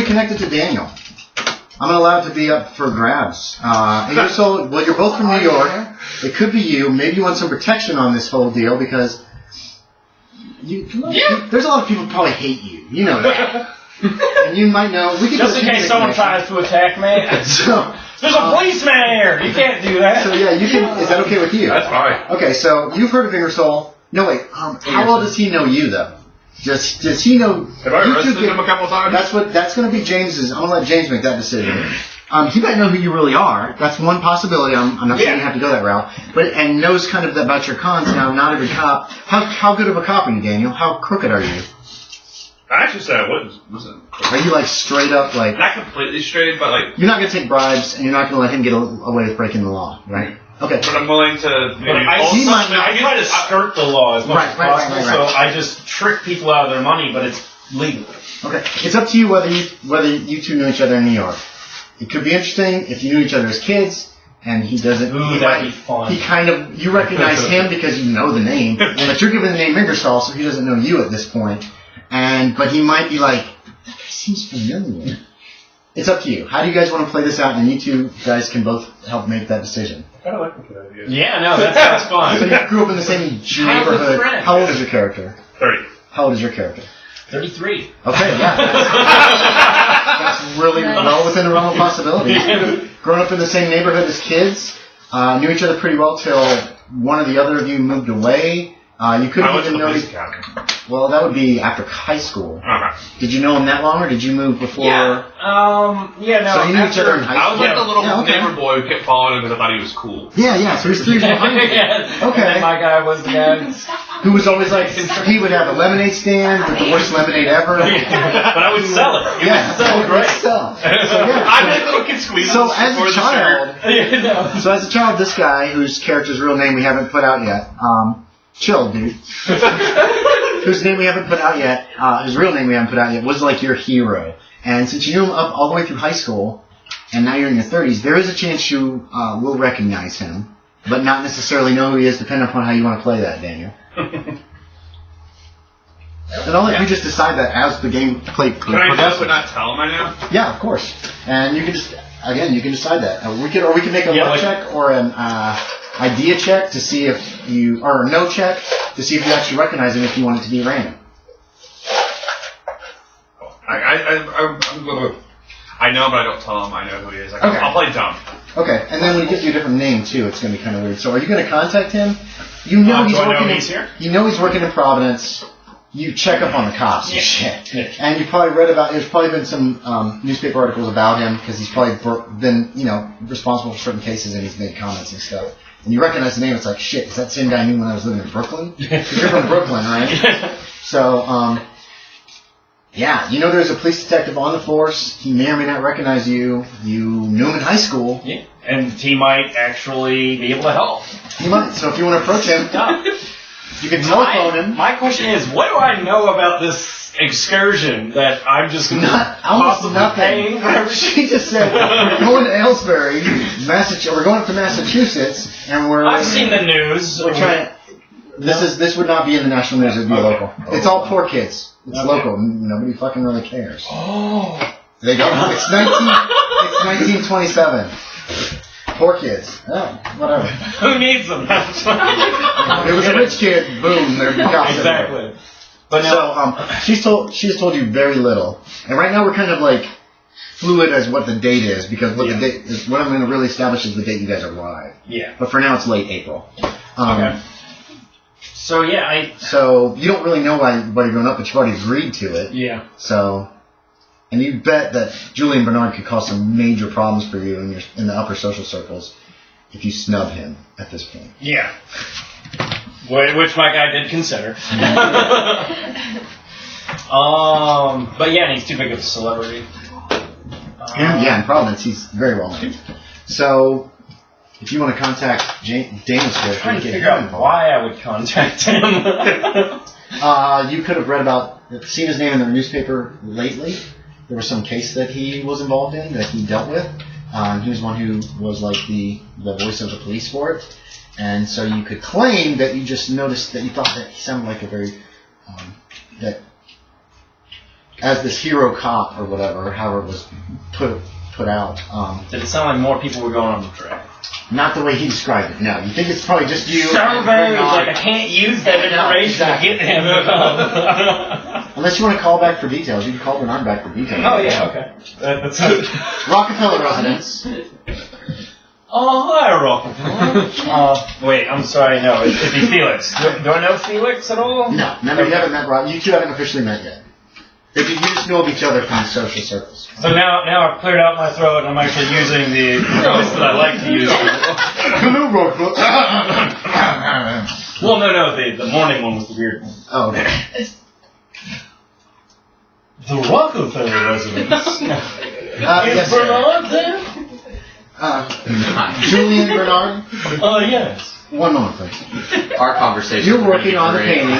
connected to Daniel. I'm going to allow it to be up for grabs. Ingersoll, well, you're both from New York. It could be you. Maybe you want some protection on this whole deal because there's a lot of people who probably hate you. You know that. And you might know. Just in case someone tries to attack me. So, there's a policeman here. You can't do that. So yeah, you can. Is that okay with you? That's fine. Okay, so you've heard of Ingersoll. No, wait. How well does he know you, though? Does he know? Have I arrested him a couple times? That's going to be James's. I'm going to let James make that decision. He might know who you really are. That's one possibility. I'm not saying you have to go that route, and knows kind of about your cons. Now, not every cop. How good of a cop are you, Daniel? How crooked are you? I actually said I wasn't. Are you like straight up like? Not completely straight, but like. You're not going to take bribes, and you're not going to let him get away with breaking the law, right? Okay. But I'm willing to maybe. I try to skirt the law as much as possible, right. so I just trick people out of their money, but it's legal. Okay. It's up to you whether you two knew each other in New York. It could be interesting if you knew each other as kids, and he doesn't. Ooh, that'd be fun. He kind of you recognize him because you know the name, but you're given the name Ingersoll, so he doesn't know you at this point. But he might be like, that guy seems familiar. It's up to you. How do you guys want to play this out? And you two guys can both help make that decision. I kind of like the good idea. Yeah, no, that sounds fun. So you grew up in the same neighborhood. How old is your character? 30. How old is your character? 33. Okay, yeah. That's really well within the realm of possibility. Growing up in the same neighborhood as kids, knew each other pretty well till one or the other of you moved away. You couldn't even know. Well, that would be after high school. Okay. Did you know him that long, or did you move before? Yeah. No. So you knew each other in high school. I was like the little neighbor boy who kept following him because I thought he was cool. Yeah. So he's 3 behind you. Okay. And my guy was the guy who was always like, he would have a lemonade stand with the worst lemonade ever. But I would sell it. Yeah, so great. I made little kid squeezes. So as a child, this guy whose character's real name we haven't put out yet. Chill, dude. Whose name we haven't put out yet, his real name we haven't put out yet, was like your hero. And since you knew him up all the way through high school, and now you're in your 30s, there is a chance you will recognize him, but not necessarily know who he is, depending upon how you want to play that, Daniel. And I'll let you just decide that as the game played. Can I know but not tell him I know? Yeah, of course. And you can just, again, you can decide that. We can make a luck check or an idea check to see if you, or a no check to see if you actually recognize him if you want it to be random. I know, but I don't tell him I know who he is. Okay. I'll play dumb. Okay, and then when he gives you a different name too, it's going to be kind of weird. So are you going to contact him? You know he's working. Here? You know he's working in Providence. You check up on the cops and shit. Yeah. And you probably read about. There's probably been some newspaper articles about him because he's probably been responsible for certain cases and he's made comments and stuff. And you recognize the name. It's like shit. Is that the same guy I knew when I was living in Brooklyn? Because you're from Brooklyn, right? So yeah, you know there's a police detective on the force. He may or may not recognize you. You knew him in high school. Yeah, and he might actually be able to help. He might. So if you want to approach him, you can telephone him. My question is, what do I know about this excursion that I'm just going to possibly paying for? She just said, we're going to Aylesbury, Massachusetts. We're going up to Massachusetts, and I've seen the news. We're trying. This would not be in the national news. It would be local. It's all poor kids. It's local. Nobody fucking really cares. Oh. They don't. It's 1927. Poor kids. Oh, whatever. Who needs them? It was a rich kid. Boom. There's the cops. Exactly. But so she has told you very little, and right now we're kind of like fluid as what the date is because what the date is. What I'm going to really establish is the date you guys arrive. Yeah. But for now it's late April. Okay. So So you don't really know why you're going up, but you've already agreed to it. Yeah. So, and you bet that Julian Bernard could cause some major problems for you in the upper social circles if you snub him at this point. Yeah. Which my guy did consider. But yeah, he's too big of a celebrity. In Providence, he's very well known. So, if you want to contact Daniel's character, I'm trying to figure out why I would contact him. You could have read about, seen his name in the newspaper lately. There was some case that he was involved in that he dealt with. He was one who was like the voice of the police for it. And so you could claim that you just noticed that you thought that he sounded like a very, that as this hero cop or whatever, however it was put out. Did it sound like more people were going on the track? Not the way he described it. No, you think it's probably just you. Surveys, like I can't use that information to get him. Unless you want to call back for details, you can call Bernard back for details. Oh yeah, okay. That's Rockefeller residence. Oh, hi, Rockefeller. Wait, I'm sorry, no, it'd be Felix. Do I know Felix at all? No, remember you haven't met Rob. You two haven't officially met yet. You just know of each other from social circles. So now I've cleared out my throat and I'm actually using the voice that I like to use. Hello, Rockefeller. Well, no, the morning one was the weird one. Oh, okay. The Rockefeller residence. Is Yes, Bernard there? Julian Bernard? Yes. One moment, please. Our conversation. You're working on the painting.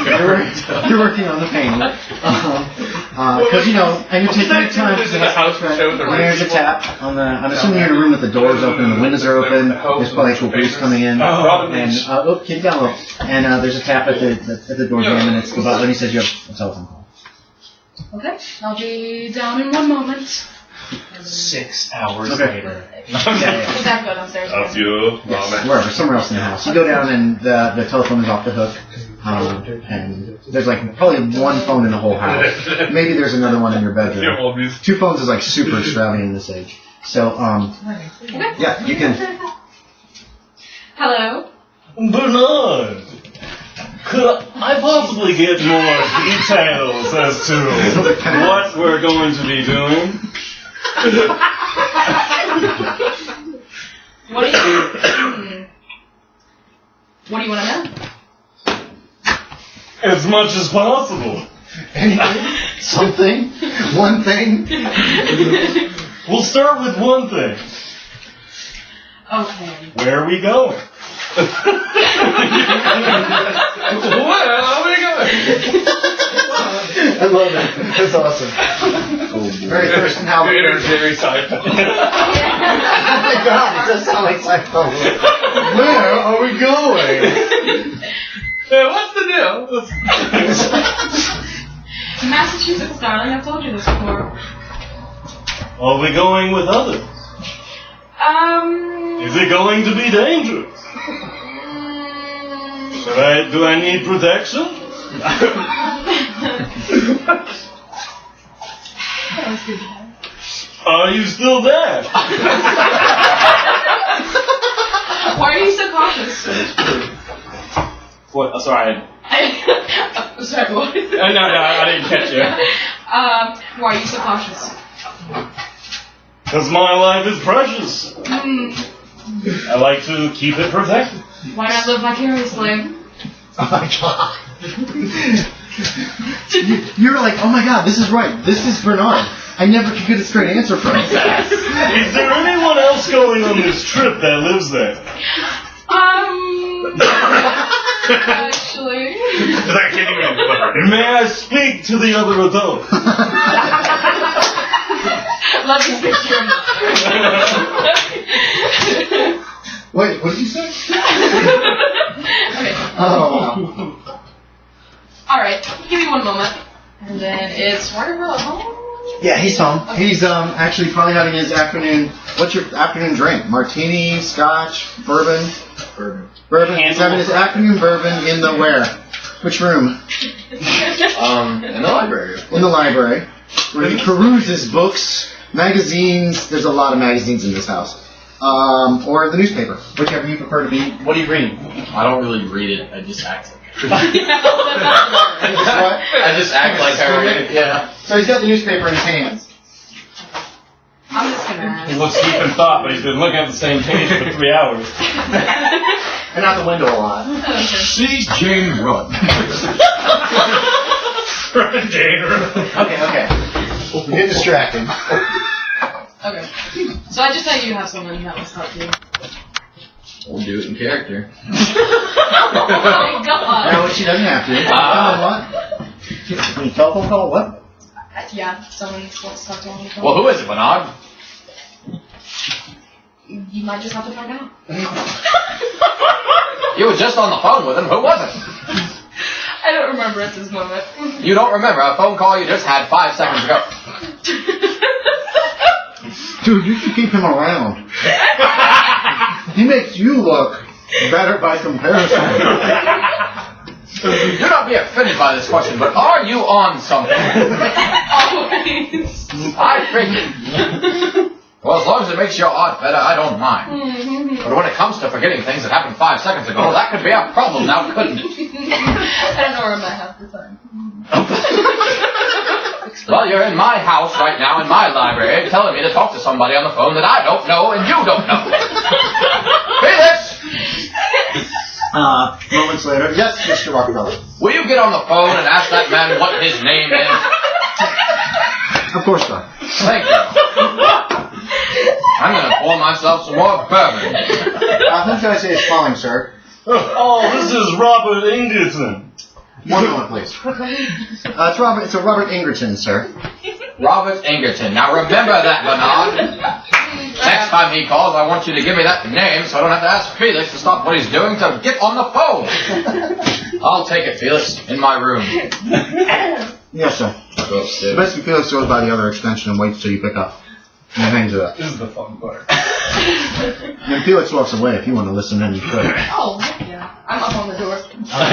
You're working on the painting. Because, and you're taking your time. This is the house show with the There's a tap on the. I'm assuming you're in a room with the doors open, the windows are open. There's probably cool breeze coming in. And keep down low. And there's a tap at the door jam, and it's the butler. And he says you have a telephone call. Okay, I'll be down in 1 moment. 6 hours later. Is that good upstairs? A few Yes, wherever, somewhere else in the house. You go down and the telephone is off the hook. And there's like probably one phone in the whole house. Maybe there's another one in your bedroom. 2 phones is like super extravagant in this age. So, yeah, you can. Hello? Bernard! Could I possibly get more details as to what we're going to be doing? What do you want to know? As much as possible. Anything? Something? One thing? We'll start with one thing. Okay. Where are we going? Where are we going? I love it. That's awesome. Very Thurston Howard. Jerry Seinfeld. Oh my god, it does sound like Seinfeld. Where are we going? What's the deal? Massachusetts, darling, I've told you this before. Are we going with others? Is it going to be dangerous? Do I need protection? Are you still there? Why are you so cautious? What? Sorry. Sorry, what? No, I didn't catch you. Why are you so cautious? Because my life is precious. I like to keep it protected. Why not live vicariously? Oh my god. You're like, oh my god, this is right. This is Bernard. I never could get a straight answer from him. Is there anyone else going on this trip that lives there? Actually. I can't even. May I speak to the other adult? Let me speak to your mother. Wait, what did you say? Okay. Oh, wow. Alright, give me 1 moment. And then it's Rockefeller at home? Yeah, he's home. He's actually probably having his afternoon. What's your afternoon drink? Martini, scotch, bourbon? Bourbon. He's having his afternoon bourbon in the where? Which room? In the library. In the library. Where he peruses books, magazines. There's a lot of magazines in this house. Or the newspaper, whichever you prefer to be. What do you read? I don't really read it. I just act. What? I just act like I read it. Yeah. So he's got the newspaper in his hands. I'm just gonna ask. He looks deep in thought, but he's been looking at the same page for 3 hours. And out the window a lot. See Jane run. Jane run. Okay. Get distracted. Okay. So I just thought you have someone that was help you. We'll do it in character. Oh my god. No, she doesn't have to. What? When you telephone call, what? Yeah, someone's supposed to talk to me. Well, who is it, Bernard? You might just have to find out. You were just on the phone with him. Who was it? I I don't remember at this moment. You don't remember a phone call you just had 5 seconds ago. Dude, you should keep him around. He makes you look better by comparison. Do not be offended by this question, but are you on something? Always. I figured. Well, as long as it makes your art better, I don't mind. But when it comes to forgetting things that happened 5 seconds ago, that could be a problem now, couldn't it? I don't know where I'm at half the time. Well, you're in my house right now, in my library, telling me to talk to somebody on the phone that I don't know and you don't know. Felix! Moments later, yes, Mr. Rockefeller. Will you get on the phone and ask that man what his name is? Of course not. Thank you. I'm going to pour myself some more bourbon. Who should I say is calling, sir? Oh, this is Robert Ingerton. One moment, please. It's a Robert Ingerton, sir. Robert Ingerton. Now remember that, Bernard. Next time he calls, I want you to give me that name so I don't have to ask Felix to stop what he's doing to get on the phone. I'll take it, Felix, in my room. Yes, sir. Go upstairs. Basically, Felix goes by the other extension and waits till you pick up. And hangs it up. This is the fun part. And Felix walks away. If you want to listen in, you could. Oh, yeah. I'm up on the door. Oh,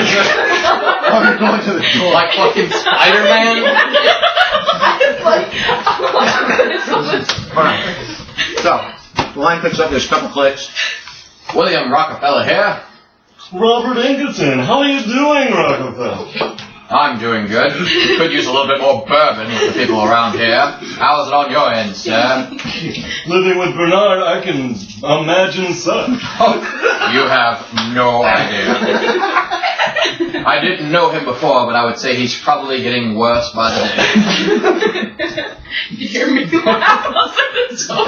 you're going to the door. Like fucking Spider-Man? Alright. So, the line picks up, there's a couple clicks. William Rockefeller here. Robert Ingerton, how are you doing, Rockefeller? I'm doing good. Could use a little bit more bourbon with the people around here. How's it on your end, sir? Living with Bernard, I can imagine such. Oh, you have no idea. I didn't know him before, but I would say he's probably getting worse by the day. You hear me laugh outside the door.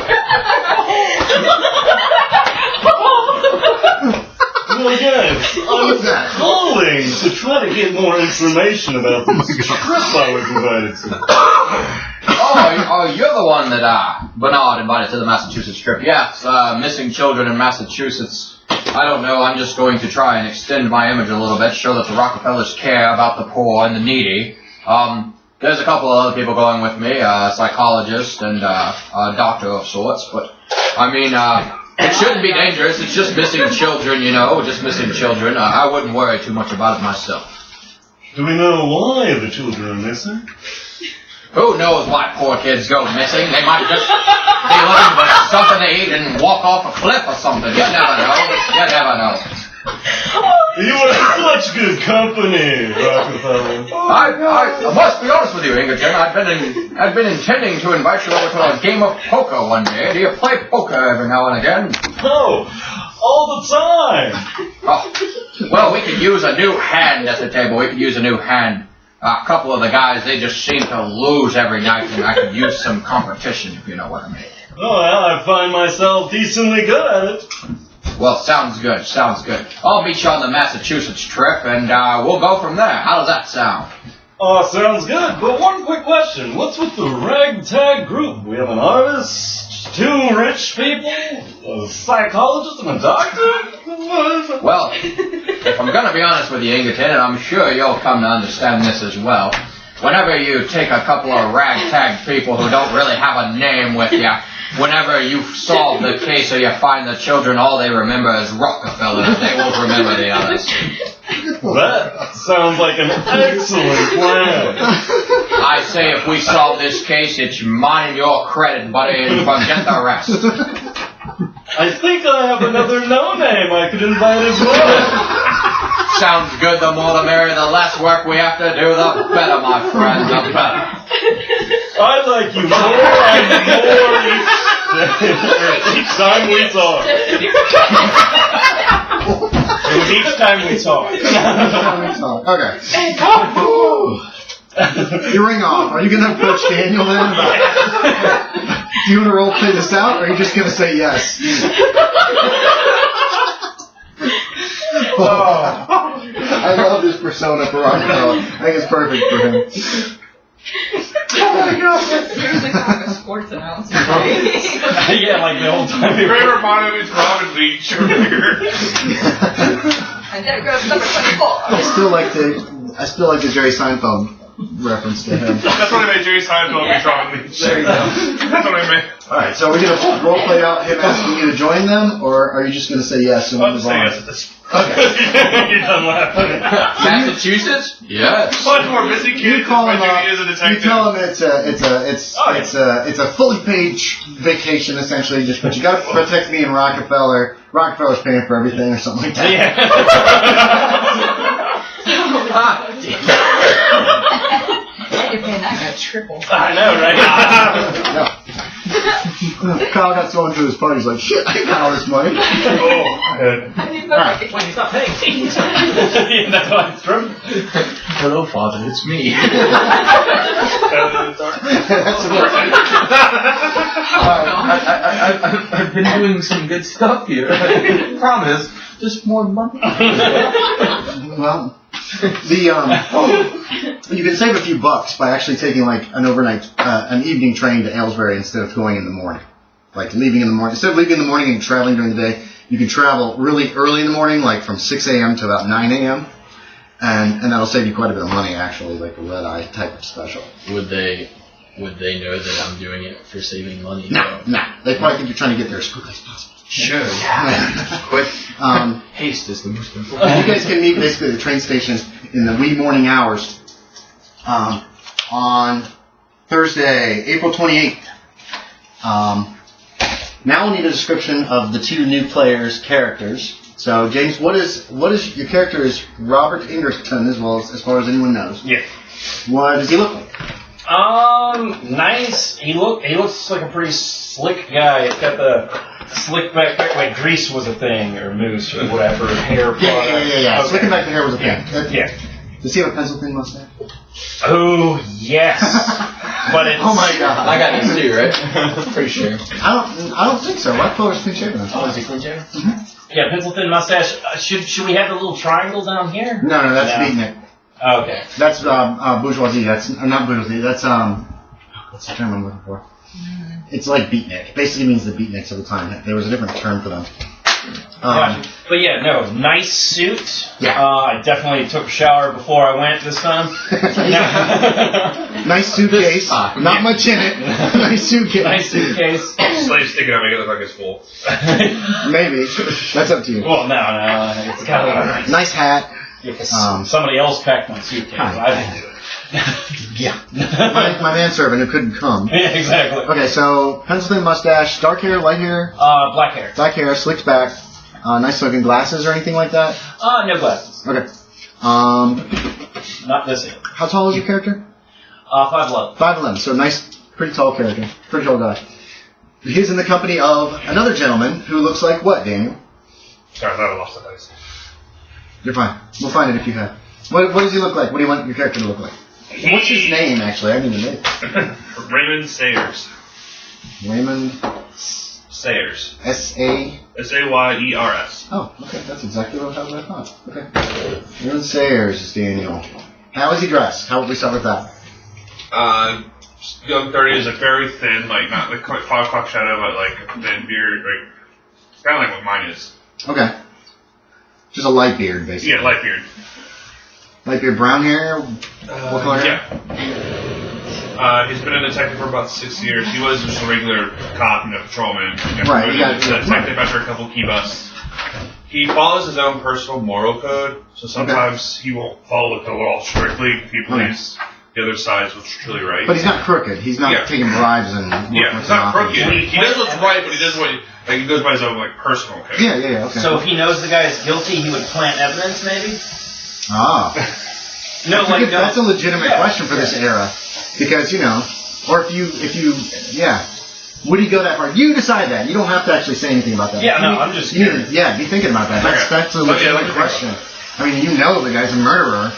Well, yes, I was calling to try to get more information about this trip I was invited to. Oh, you're the one that Bernard invited to the Massachusetts trip. Yes, missing children in Massachusetts. I don't know, I'm just going to try and extend my image a little bit, show that the Rockefellers care about the poor and the needy. There's a couple of other people going with me, a psychologist and a doctor of sorts, but, I mean, it shouldn't be dangerous. It's just missing children, you know, just missing children. I wouldn't worry too much about it myself. Do we know why the children are missing? Who knows why poor kids go missing? They might just be looking for something to eat and walk off a cliff or something. You never know. You never know. You are such good company, Rockefeller. I must be honest with you, Ingerton. I've been intending to invite you over to a game of poker one day. Do you play poker every now and again? Oh, all the time. Oh, well, we could use a new hand at the table. We could use a new hand. A couple of the guys, they just seem to lose every night, and I could use some competition, if you know what I mean. Oh, well, I find myself decently good at it. Well, sounds good, sounds good. I'll meet you on the Massachusetts trip, and we'll go from there. How does that sound? Oh, sounds good, but one quick question. What's with the ragtag group? We have an artist, 2 rich people, a psychologist, and a doctor? Well, if I'm going to be honest with you, Ingerton, and I'm sure you'll come to understand this as well, whenever you take a couple of ragtag people who don't really have a name with you, whenever you solve the case or you find the children, all they remember is Rockefeller. They won't remember the others. That sounds like an excellent plan. I say if we solve this case, it's mine and your credit, buddy, and forget the rest. I think I have another no-name I could invite as well. Sounds good. The more the merrier. The less work we have to do, the better, my friend, the better. I like you more and more each time we talk. It was each time we talk. Okay. You ring off. Are you going to approach Daniel then? Do you want to role play this out, or are you just going to say yes? I love this persona for Rockefeller. I think it's perfect for him. Oh my gosh, seriously like a sports announcement. Yeah, like the whole time. Favorite motto is Robin Leach. I gotta grab number 24. I still like to I still like the Jerry Seinfeld reference to him. That's what I made Jerry Seinfeld be strongly. There you go. That's what I meant. Alright, so we're going to role play out him asking you to join them, or are you just going to say yes and I'll move just say on? yes at this. Okay. You're done laughing. Massachusetts? Yes. Much more busy kid You call him than up. he is a detective. You tell him it's a fully paid vacation essentially. Just but you got to protect me and Rockefeller. Rockefeller's paying for everything or something like that. You're paying that guy triple. I know, right? Kyle got thrown to his party. He's like, shit, I got all this money. Oh, good. Alright. Wait, he's not paying. Yeah, that's why it's true. Hello, Father, it's me. I've been doing some good stuff here. Promise. Just more money. Well, you can save a few bucks by actually taking like an overnight, an evening train to Aylesbury instead of going in the morning. Like leaving in the morning. Instead of leaving in the morning and traveling during the day, you can travel really early in the morning, like from 6 a.m. to about 9 a.m. And that'll save you quite a bit of money, actually, like a red-eye type of special. Would they know that I'm doing it for saving money? No. They probably think you're trying to get there as quickly as possible. Sure. Yeah. Quick. Haste is the most important. You guys can meet basically at the train station in the wee morning hours on Thursday, April 28th. Now we'll need a description of the two new players' characters. So, James, what is your character is Robert Ingerton, as far as anyone knows. Yeah. What does he look like? Nice. He looks like a pretty slick guy. He's got the slick back hair, like grease was a thing, or mousse, or whatever, hair product. Yeah. Okay. Slicking back the hair was a thing. Yeah. Does he have a pencil thin mustache? Oh, yes. But it's... Oh my god. I got these too, right? Pretty sure. I don't think so. Rockefeller's clean shaven. Oh, is he clean shaven? Yeah, pencil thin mustache. Should we have the little triangle down here? No, that's beatnik. Okay. That's bourgeoisie. That's not bourgeoisie. That's what's the term I'm looking for? It's like beatnik. Basically means the beatniks of the time. There was a different term for them. Gotcha. But yeah, no, nice suit. Yeah. I definitely took a shower before I went this time. Nice suitcase. Not much in it. Nice suitcase. Nice suitcase. Slave sticking out, make it look like it's full. Maybe. That's up to you. Well, no, it's kind of Nice hat. somebody else packed my suitcase. I didn't do it. Yeah. my manservant who couldn't come. Yeah, exactly. Okay, so pencil thin mustache, dark hair, light hair, Black hair. black hair, slicked back, nice looking glasses or anything like that. No glasses. Okay. Not this year. How tall is your character? 5'11". 5'11", so nice, pretty tall character, pretty tall guy. He's in the company of another gentleman who looks like what, Daniel? Sorry, I thought I lost the dice. You're fine. We'll find it if you have. What does he look like? What do you want your character to look like? What's his name, actually? I didn't even know. Raymond Sayers. Raymond Sayers. S-A... S-A-Y-E-R-S. Oh, okay. That's exactly what I thought. Okay. Raymond Sayers is Daniel. How is he dressed? How would we start with that? Young 30s, like very thin, like not like quite 5 o'clock shadow, but like a thin beard, like kind of like what mine is. Okay. Just a light beard, basically. Yeah, light beard. Light beard, brown hair? What color hair? Yeah. He's been a detective for about 6 years. He was just a regular cop, patrolman. Right, He got detective after a couple key busts. He follows his own personal moral code, so sometimes he won't follow the code all strictly. He believes the other side is what's truly right. But he's not crooked. He's not taking bribes and he's not crooked. He does what's right, but he does what he goes by his own like personal code. Yeah, okay. So if he knows the guy is guilty, he would plant evidence, maybe? Ah. No, like that's a legitimate question for this era. Because, or if you would he go that far? You decide that. You don't have to actually say anything about that. Yeah, no, I'm just curious. Be thinking about that. That's a legitimate question. I mean, the guy's a murderer.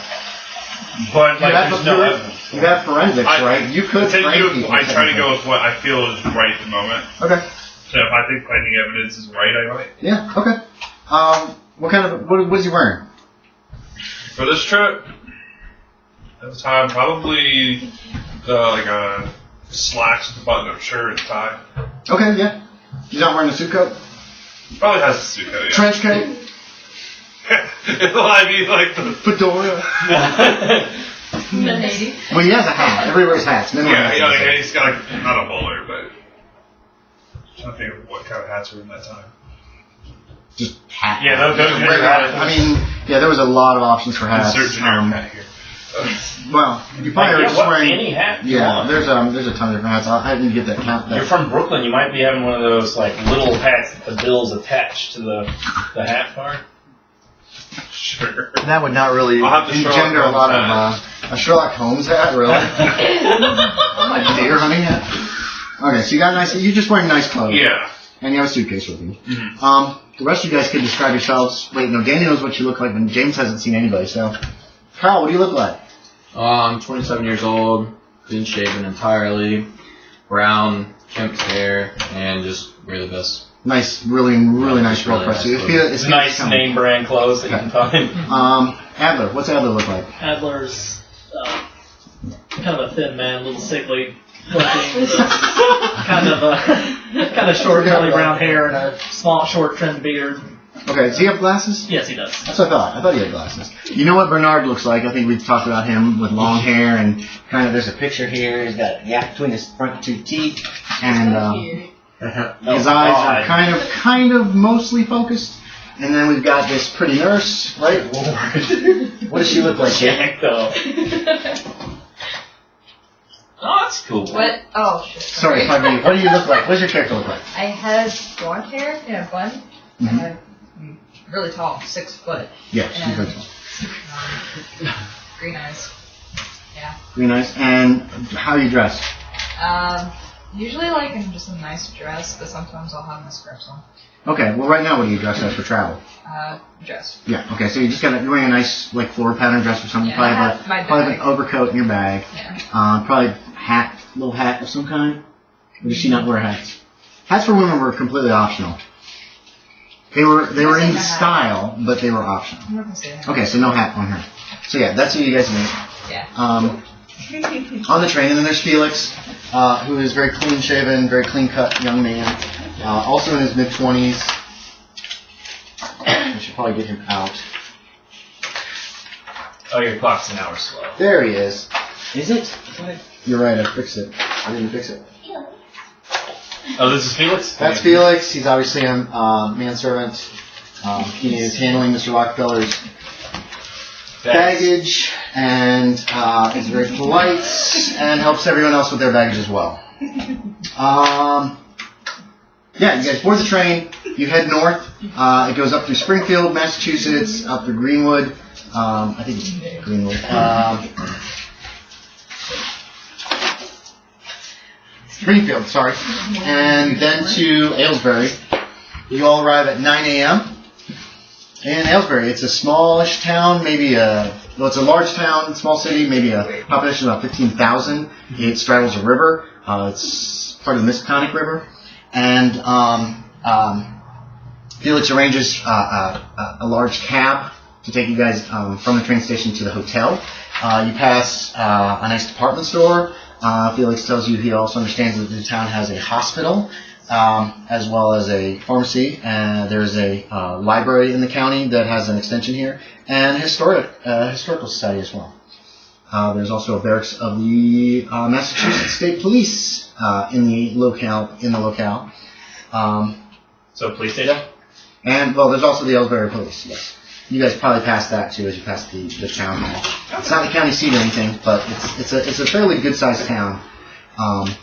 But, there's no evidence. You have forensics, right? You could I try to go with what I feel is right at the moment. Okay. So if I think finding evidence is right, I might. Yeah, okay. What is he wearing? For this trip, at the time, probably like a slacks with a button-up shirt and tie. Okay, yeah. He's not wearing a suit coat? Probably has a suit coat, yeah. Trench coat? Well, I mean, like the Fedora. Maybe. Well, he has a hat. Everybody wears hats. Men wear yeah, hats. yeah, he's got like not a bowler, but I'm trying to think of what kind of hats were in that time. Just hat. Yeah, those are I mean, yeah, there was a lot of options for hats. Insert generic hat here. Well, you probably were just wearing. Any hat you Yeah, want. there's a ton of different hats. I didn't get that count. You're from Brooklyn, you might be having one of those like little hats that the bill's attached to the hat part. Sure. That would not really I'll have the engender a Sherlock lot Holmes of a Sherlock Holmes hat, really. A deer hunting hat. Okay, so you got nice. You're just wearing nice clothes. Yeah. And you have a suitcase with you. Mm-hmm. The rest of you guys could describe yourselves. Wait, no, Danny knows what you look like, but James hasn't seen anybody. So, Kyle, what do you look like? I'm 27 years old, clean shaven entirely, brown, kempt hair, and just wear the best. Nice, really nice really girl press. nice clothes. It's nice name brand clothes that you can find. Adler, what's Adler look like? Adler's kind of a thin man, a little sickly looking, kind of short, curly brown hair and a small, short, trimmed beard. Okay, does he have glasses? Yes, he does. That's what I thought. I thought he had glasses. You know what Bernard looks like? I think we've talked about him with long hair and kind of. There's a picture here. He's got a gap between his front two teeth, and his eyes are kind of mostly focused. And then we've got this pretty nurse, right? What does she look like? Jack, though. Oh, that's cool. What? Oh, shit. Sorry, pardon me. What do you look like? What does your character look like? I have blonde hair in a bun. Mhm. I'm really tall, 6 foot. Yeah, she's And, very tall. Green eyes. Yeah. Really nice. And how are you dressed? Usually like in just a nice dress, but sometimes I'll have my scrubs on. Okay, well right now what are you dressed as for travel? Dress. Yeah, okay, so you're wearing a nice like floral pattern dress or something. Yeah, Probably, I have my probably bag. an overcoat in your bag. Yeah. Probably little hat of some kind. Or does she not wear hats? Hats for women were completely optional. They were in my hat. style, but they were optional. I'm not gonna say that. Okay, so no hat on her. So yeah, that's who you guys meet. Yeah. On the train, and then there's Felix, who is very clean shaven, very clean cut young man, also in his mid 20s. We should probably get him out. Oh, your clock's an hour slow. There he is. Is it? You're right, I fixed it. I didn't fix it. Oh, this is Felix? That's Felix. He's obviously a manservant. He is handling Mr. Rockefeller's baggage and is very polite and helps everyone else with their baggage as well. Yeah, you guys board the train. You head north. It goes up through Springfield, Massachusetts, up through Greenwood. I think it's Greenwood. Springfield, sorry. And then to Aylesbury. You all arrive at 9 a.m. in Aylesbury. It's a smallish town, it's a large town, small city, maybe a population of about 15,000. It straddles a river. It's part of the Miskatonic River. And Felix arranges a large cab to take you guys from the train station to the hotel. You pass a nice department store. Felix tells you he also understands that the town has a hospital, as well as a pharmacy. There's a library in the county that has an extension here, and a historical society as well. There's also a barracks of the Massachusetts State Police in the locale. So police data? And well, there's also the Aylesbury Police. Yes. You guys probably passed that too as you passed the town hall. It's not the county seat or anything, but it's a fairly good sized town. You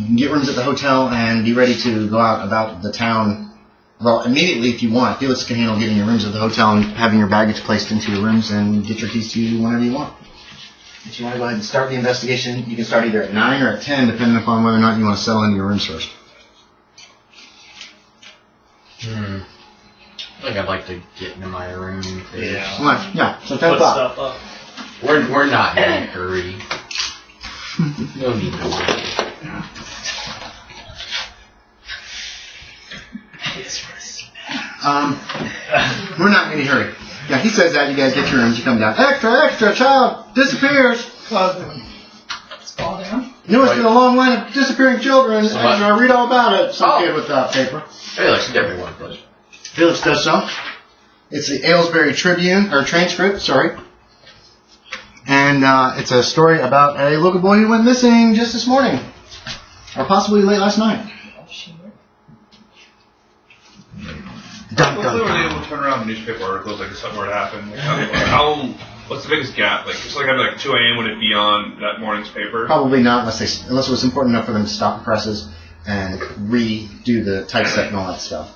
can get rooms at the hotel and be ready to go out about the town. Well, immediately if you want. Felix can handle getting your rooms at the hotel and having your baggage placed into your rooms and get your keys to you whenever you want. If you want to go ahead and start the investigation, you can start either at 9 or at 10, depending upon whether or not you want to settle into your rooms first. I think I'd like to get into my room. Yeah. Right, yeah, so 10 Put o'clock. stuff up. We're not in a hurry. No need to worry. We're not in any hurry. Yeah, he says that. You guys get your rooms. You come down. Extra, child disappears. Let's fall down. Newest in a long line of disappearing children. So And I read all about it. Some Oh. kid with paper. Felix, give me one, please. Felix does so. It's the Aylesbury Tribune, or transcript, sorry. And it's a story about a local boy who went missing just this morning. Or possibly late last night. Dun, Were dun, they dun. able to turn around newspaper articles like if something were to happen? What's the biggest gap? Like, just like at 2 a.m. would it be on that morning's paper? Probably not, unless it was important enough for them to stop the presses and redo the typeset and all that stuff.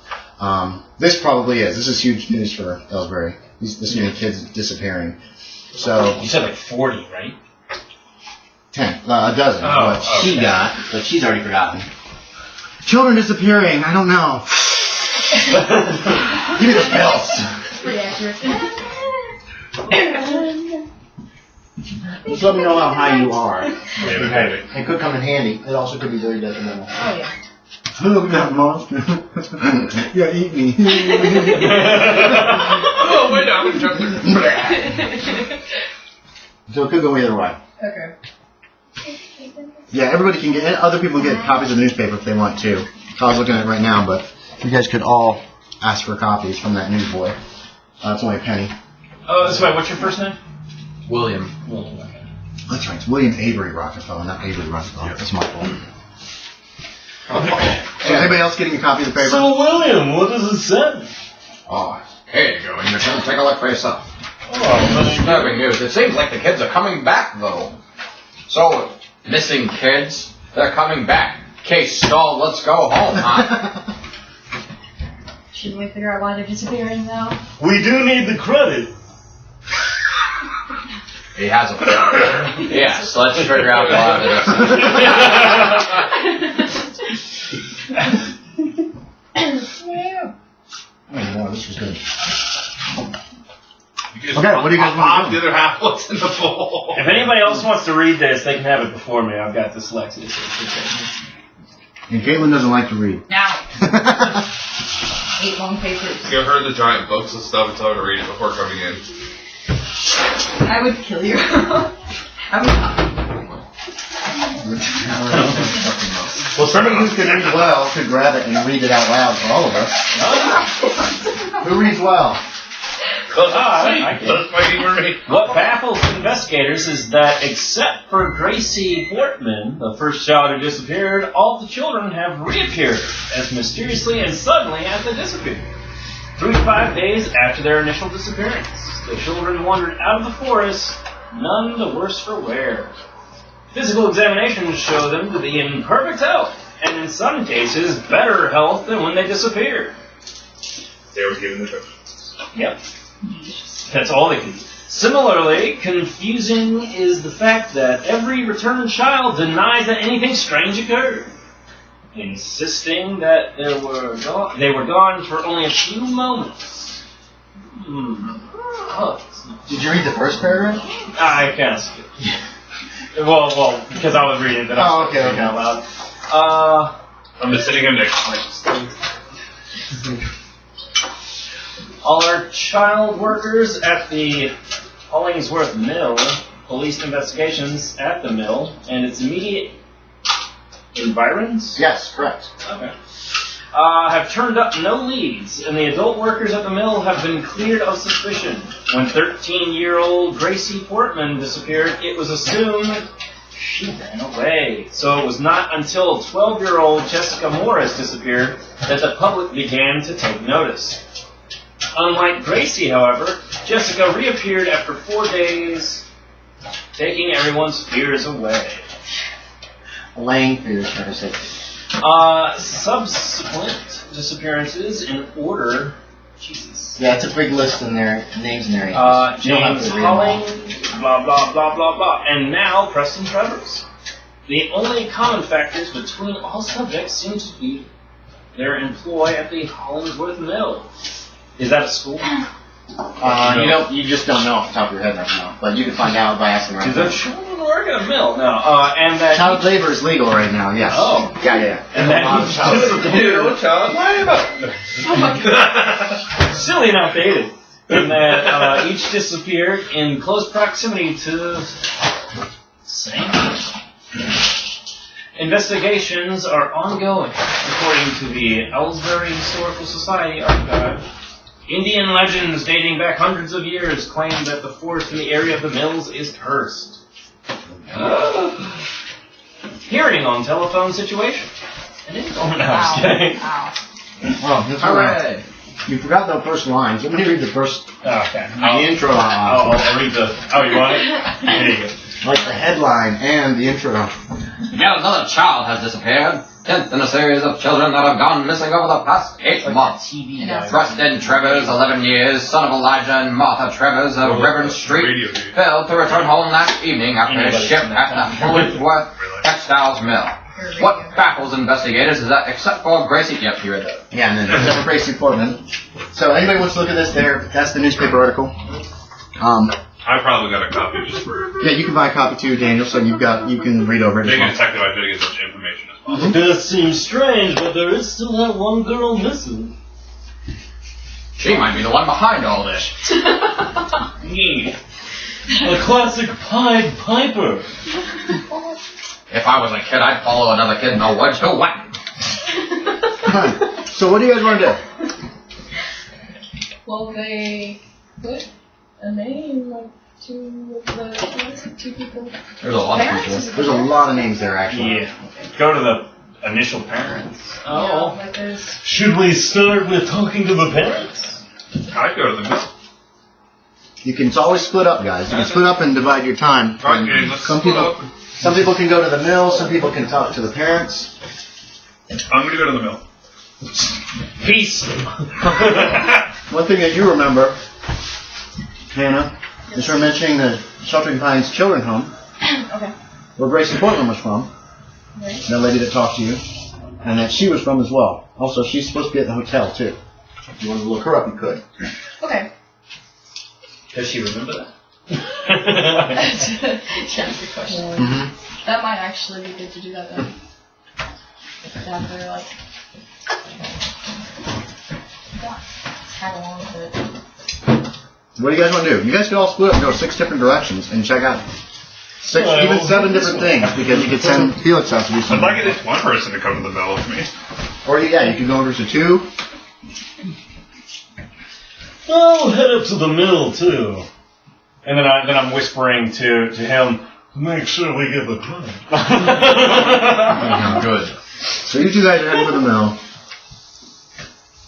This probably is. This is huge news for Aylesbury. This many kids disappearing. So You said like 40, right? 10, a dozen. Oh, but she got, but she's already forgotten. children disappearing. I don't know. Give me the pills. Pretty accurate. Just let me know how high you are. Maybe. It could come in handy. It also could be very detrimental. Oh yeah. Look at that monster. Yeah, eat me. Oh, wait, I'm gonna jump there. So it could go either way. Okay. Yeah, everybody can get, other people can get copies of the newspaper if they want to. I was looking at it right now, but you guys could all ask for copies from that newsboy. It's only a penny. Oh, so wait, what's your first name? William. That's right, it's William Avery Rockefeller, not Avery Rockefeller. That's my fault. So is anybody else getting a copy of the paper? So, William, what does it say? Oh, here you go, Ingerton. Take a look for yourself. Oh, Disturbing news. It seems like the kids are coming back, though. So, missing kids, they're coming back. Case stalled, let's go home, huh? Shouldn't we figure out why they're disappearing though? we do need the credit. He has a plan. Yes, let's figure out why This was good. Okay, Okay, what do you guys want to do? The other half what's in the bowl. If anybody else wants to read this, they can have it before me. I've got dyslexia. And Katelyn doesn't like to read. Now. 8 long papers. You ever heard the giant books and stuff? It's hard to read it before coming in. I would kill you. I would not. Well, somebody who can read well could grab it and read it out loud for all of us. Who reads well? I What baffles investigators is that except for Gracie Portman, the first child who disappeared, all the children have reappeared as mysteriously and suddenly as they disappeared. 3 to 5 days after their initial disappearance, the children wandered out of the forest, none the worse for wear. Physical examinations show them to be in perfect health, and in some cases, better health than when they disappeared. They were given the truth. Yep. That's all they can do. Similarly, confusing is the fact that every returned child denies that anything strange occurred, insisting that they were gone for only a few moments. Oh. Did you read the first paragraph? I kind of skipped. Well, because I was reading it. Oh, okay, okay. Out loud. I'm just sitting here next to All our child workers at the Hollingsworth Mill policed investigations at the mill and its immediate environs. Yes, correct. Okay. Have turned up no leads, and the adult workers at the mill have been cleared of suspicion. When 13-year-old Gracie Portman disappeared, it was assumed she ran away. So it was not until 12-year-old Jessica Morris disappeared that the public began to take notice. Unlike Gracie, however, Jessica reappeared after 4 days, taking everyone's fears away. Allaying fears, try to say. Subsequent disappearances in order. Jesus. Yeah, it's a big list in there, names in there. James Collin, blah, blah, blah, blah, blah. And now Preston Travers. The only common factors between all subjects seem to be their employ at the Hollingsworth Mill. Is that a school? You just don't know off the top of your head right now, but you can find out by asking around. Because the children work at a mill now. And that Child labor is legal right now, yes. Oh. Yeah. And that each disappeared. child labor. Silly and outdated. And that each disappeared in close proximity to saints. Investigations are ongoing, according to the Aylesbury Historical Society archive. Indian legends dating back hundreds of years claim that the forest in the area of the mills is cursed. Hearing on telephone situation. And it's going out. Well, this Hooray! you forgot the first lines. Let me read the first Okay. the intro. I'll read the. Oh, you want it? There you go. Like the headline and the intro. Yet another child has disappeared. 10th in a series of children that have gone missing over the past 8 months. TV Preston Trevors, 11 years, son of Elijah and Martha Trevors of Reverend Street, Radio dude. failed to return home last evening after his shift at the Hollingsworth Textiles Mill. What baffles investigators is that, except for Gracie, yep, you read that. Yeah, and then except for Gracie Portman. So anybody wants to look at this there, that's the newspaper article. I probably got a copy just for Yeah, you can buy a copy too, Daniel, so you can read over it as being a well. detective. I try to get as much information as possible. It does seem strange, but there is still that one girl missing. She might be the one behind all this. Yeah. A classic Pied Piper. If I was a kid, I'd follow another kid in the woods who went. Alright, so what do you guys want to do? Well, they put a name like two people. There's a lot of Parents? people. There's a lot of names there, actually. Yeah. Go to the initial parents. Yeah, like there's. Should we start with talking to the parents? I'd go to the mill. You can always split up, guys. You can split up and divide your time. Alright, gang, let's Some split people, up. some people can go to the mill. Some people can talk to the parents. I'm gonna go to the mill. Peace. One thing that you remember, Hannah, is her mentioning the Sheltering Pines Children's Home, Okay. where Gracie Portman was from, Right. that lady that talked to you, and that she was from as well. Also, she's supposed to be at the hotel too. If you wanted to look her up, you could. Okay. Does she remember that? That's a good question. Mm-hmm. That might actually be good to do that then. Down there, like. Tag along with it. What do you guys want to do? You guys could all split up and go 6 different directions and check out 6, even 7 different things, because you could send Felix out to do I'd something. like at least one person to come to the mill with me. Or you could go over to 2. I'll head up to the mill too. And then I'm whispering to him, make sure we get the time. Good. So you 2 guys are heading for the mill.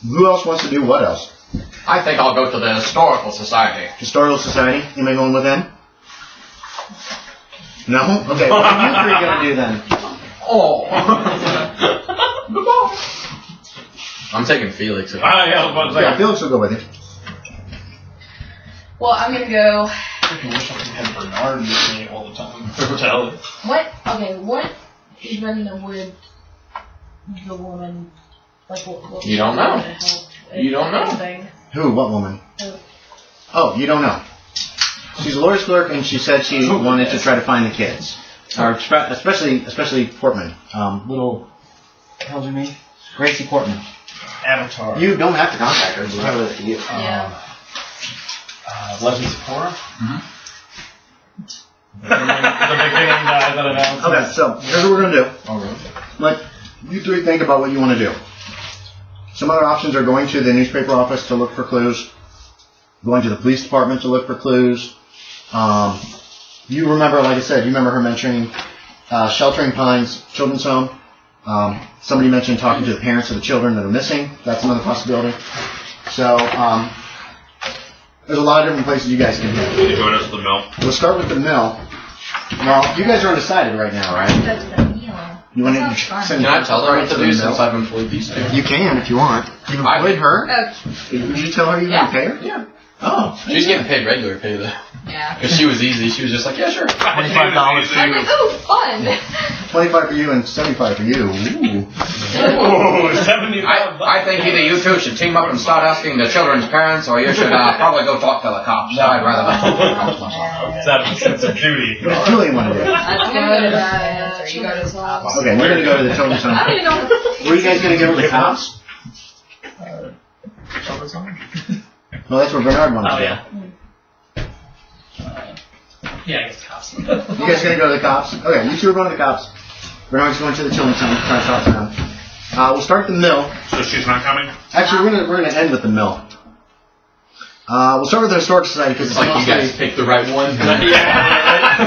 Who else wants to do what else? I think I'll go to the Historical Society. Historical Society? Anybody going with them? No? Okay, what are you 3 going to do then? Oh. I'm taking Felix. Yeah, Felix will go with you. Well, I'm gonna go. I wish I could have Bernard with me all the time. Tell it. What? Okay, what even would the woman like? What You don't know. to help, You don't know. anything? Who? What woman? Who? Oh, you don't know. She's a lawyer's clerk, and she said she wanted to try to find the kids. Or especially Portman. What the hell's her name? Gracie Portman. Avatar. You don't have to contact her. It's entirely up to you. Yeah. Legends of Korra? Mhm. The beginning guy that announced. Okay, so here's what we're going to do. Oh, really? Let you 3 think about what you want to do. Some other options are going to the newspaper office to look for clues, going to the police department to look for clues. You remember, like I said, you remember her mentioning Sheltering Pines Children's Home. Somebody mentioned talking to the parents of the children that are missing. That's another possibility. So there's a lot of different places you guys can go. You join us to the mill. We'll start with the mill. Well, you guys are undecided right now, right? That's the meal. You want to Sounds fun. send Can I tell her what to the do mill? since I've employed these two? You can if you want. You've employed her? Would you tell her you're going to pay her? Yeah. Oh. She's getting paid regular pay though. Yeah. Because she was easy. She was just like, yeah, sure. $25 I'm for like, you. ooh, fun. 25 for you and 75 for you. Ooh. Oh, 75 I think either you two should team up and start asking the children's parents, or you should probably go talk to the cops. I'd rather not. Is that a sense of duty? What does Julian want to do? Let's go to the You go to the cops. Okay, we're going to go to the children's home. I don't even know. Where are you guys going to go with the cops? Well, that's where Bernard wanted to Oh, go. yeah. Yeah, I guess the cops. You guys going to go to the cops? Okay, you 2 are going to the cops. Bernard's going to the children's home, trying to talk to them. We'll start at the mill. So she's not coming? Actually, we're gonna end with the mill. We'll start with the Historic Society because It's like you guys picked the right one.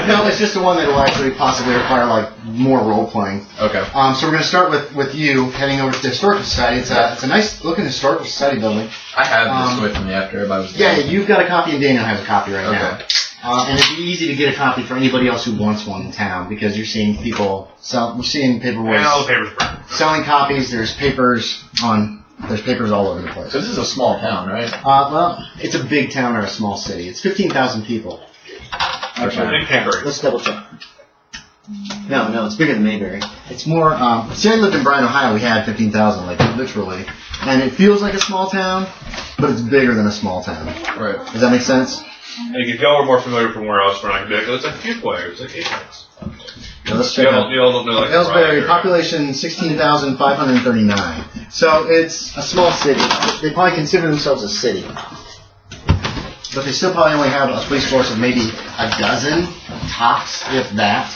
No, it's just the one that will actually possibly require like more role playing. Okay. So we're going to start with you heading over to the Historical Society. It's a nice looking Historical Society building. I have this with me after everybody was Yeah, done. you've got a copy and Daniel has a copy right now. Okay. And it'd be easy to get a copy for anybody else who wants one in town because you're seeing people we're seeing paperwork. And all the papers burned. Selling copies. There's papers all over the place. So this is a small town, right? Well, it's a big town or a small city. It's 15,000 people. Big paper. Let's double check. No, it's bigger than Mayberry. It's more. See, I lived in Bryan, Ohio. We had 15,000, like literally, and it feels like a small town, but it's bigger than a small town. Right. Does that make sense? Like, if y'all were more familiar from where else, I could be like, it's like Fuquay, it's like Apex. Now let's check out. Y'all don't know like Aylesbury, Rockefeller. population 16,539. So it's a small city. They probably consider themselves a city. But they still probably only have a police force of maybe a dozen, tops, if that.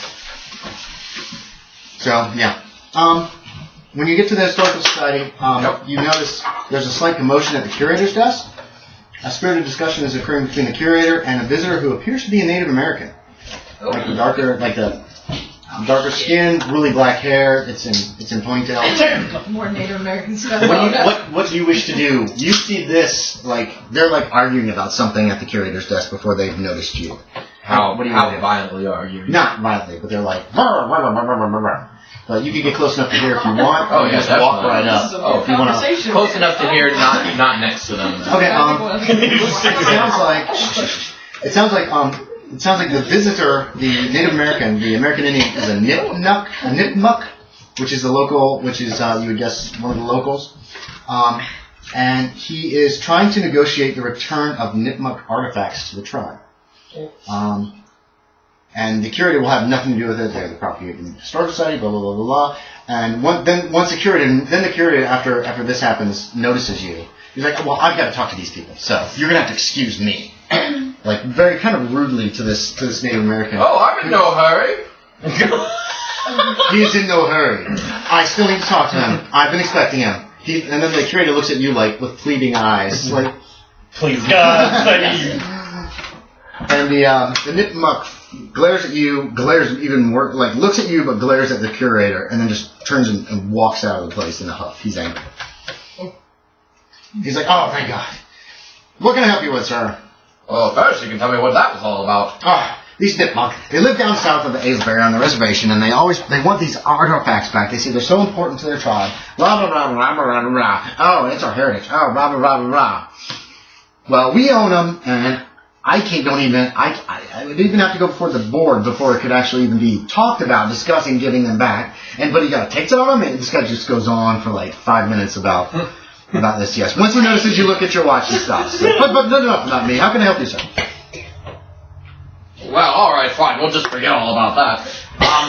So, yeah. When you get to the Historical Society, you notice there's a slight commotion at the curator's desk. A spirited discussion is occurring between the curator and a visitor who appears to be a Native American. Like the darker skin, really black hair. It's in ponytail. More Native American stuff. What do you wish to do? You see this, like, they're like arguing about something at the curator's desk before they've noticed you. How What do you want to do? violently are you? Not violently, but they're like, "Rah, rah, rah, rah, rah, rah, rah." But you can get close enough to hear if you want. Oh, you yeah, just walk definitely. right up. This is a Oh, if you want to. conversation. Close enough to hear, not next to them. Okay. It sounds like the visitor, the Native American, the American Indian, is a Nipmuc, which is the local, which is you would guess one of the locals, and he is trying to negotiate the return of Nipmuc artifacts to the tribe. And the curator will have nothing to do with it. They're the property of the Historical Society, blah blah blah blah blah. And once the curator after this happens notices you, he's like, well, I've got to talk to these people, so you're gonna have to excuse me. Like very kind of rudely to this Native American. Oh, I'm in no hurry. He is in no hurry. I still need to talk to him. I've been expecting him. And then the curator looks at you like with pleading eyes, like. Please God, thank you. And the Nipmuc glares at you, glares even more, like looks at you but glares at the curator, and then just turns and walks out of the place in a huff. He's angry. He's like, oh, thank God. What can I help you with, sir? Well, first you can tell me what that was all about. Ah, these Nipmuc, they live down south of the Aylesbury on the reservation, and they want these artifacts back. They say they're so important to their tribe. Blah, blah, blah, blah, blah, blah, blah. Oh, it's our heritage. Oh, blah, blah, blah, blah, blah. Well, we own them, and I would even have to go before the board before it could actually even be talked about, discussing giving them back. But he takes it on him, and this guy just goes on for like 5 minutes about this, yes. Once he notices you look at your watch and stuff. So, but no, not me. How can I help you, sir? Well, alright, fine. We'll just forget all about that.